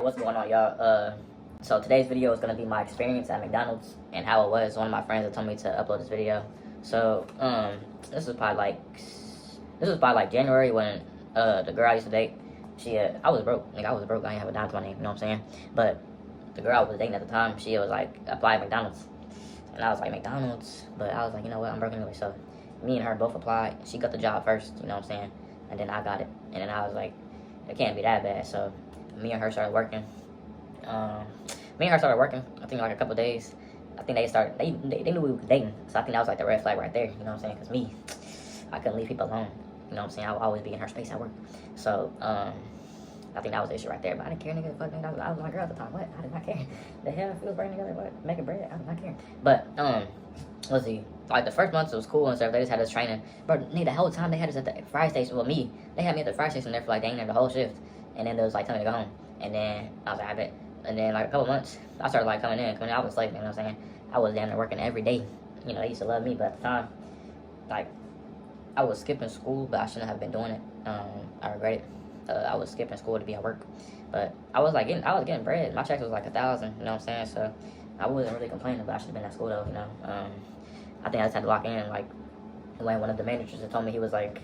What's going on, y'all? So today's video is gonna be my experience at McDonald's and how it was. One of my friends that told me to upload this video. So this was probably like January when the girl I used to date, I was broke. Like I was broke. I didn't have a dime to my name. You know what I'm saying? But the girl I was dating at the time, she was like apply at McDonald's, and I was like McDonald's, but I was like, you know what? I'm broke anyway. So me and her both applied. She got the job first. You know what I'm saying? And then I got it. And then I was like, it can't be that bad. So me and her started working. I think like a couple days. I think they knew we were dating. So I think that was like the red flag right there. You know what I'm saying? Because me, I couldn't leave people alone. You know what I'm saying? I would always be in her space at work. So I think that was the issue right there. But I didn't care, nigga. Fuck, nigga. I was my girl at the time. What? I did not care. The hell, if we was working together, what? Making bread? I did not care. But let's see. Like the first months it was cool and stuff. They just had us training. But nigga, the whole time they had us at the fry station. Well, me, they had me at the fry station there for like dang near the whole shift. And then they was like telling me to go home. And then I was like, I bet. And then like a couple months, I started like coming in. I was a slave, you know what I'm saying? I was down there working every day. You know, they used to love me, but at the time, like, I was skipping school, but I shouldn't have been doing it. I regret it. I was skipping school to be at work. But I was getting bread. My check was like 1,000, you know what I'm saying? So I wasn't really complaining, but I should have been at school though, you know. I think I just had to lock in, like, when one of the managers told me, he was like,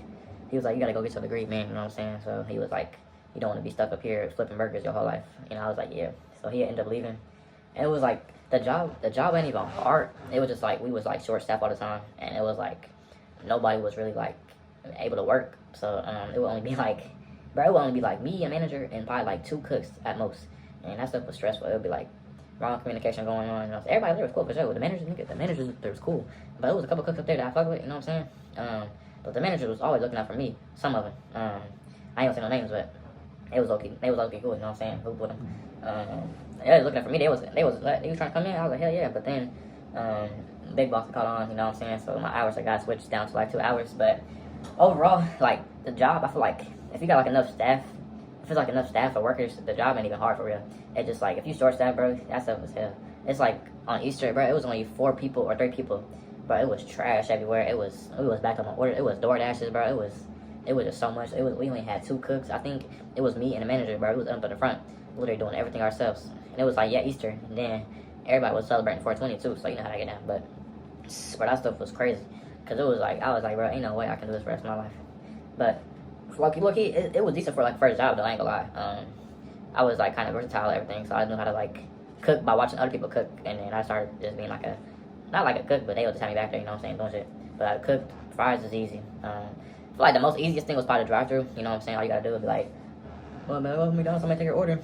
you gotta go get your degree, man, you know what I'm saying? So he was like, you don't want to be stuck up here flipping burgers your whole life. You know, I was like, yeah. So he ended up leaving. And it was like, the job ain't even hard. It was just like, we was like short staffed all the time. And it was like, nobody was really like able to work. So it would only be like, me, a manager, and probably like 2 cooks at most. And that stuff was stressful. It would be like wrong communication going on. You know? So everybody there was cool for sure. The managers there was cool. But it was a couple cooks up there that I fuck with, you know what I'm saying? But the manager was always looking out for me. Some of them. I ain't gonna say no names, but they was okay cool, you know what I'm saying? Who put them? They was looking for me. They was trying to come in. I was like, hell yeah. But then, big boss caught on, you know what I'm saying? So my hours, I got switched down to like 2 hours. But overall, like the job, I feel like if you got like enough staff, if it's like enough staff or workers, the job ain't even hard for real. It's just like if you short staff, bro, that stuff was hell. It's like on Easter, bro, it was only 4 people or 3 people, but it was trash everywhere. It was back on the order. It was door dashes, bro. It was just so much. We only had 2 cooks. I think it was me and the manager, bro. It was up at the front, literally doing everything ourselves. And it was like, yeah, Easter. And then everybody was celebrating 420 too, so you know how to get down. But that stuff was crazy. Because it was like, I was like, bro, ain't no way I can do this for the rest of my life. But lucky, it was decent for like first job though, I ain't gonna lie. I was like kind of versatile and everything, so I knew how to like cook by watching other people cook. And then I started just being like not like a cook, but they would just have me back there, you know what I'm saying, doing shit. But I cooked, fries is easy. I feel like the most easiest thing was probably the drive-thru. You know what I'm saying? All you gotta do is be like, well, man, welcome to McDonald's, I'm gonna take your order.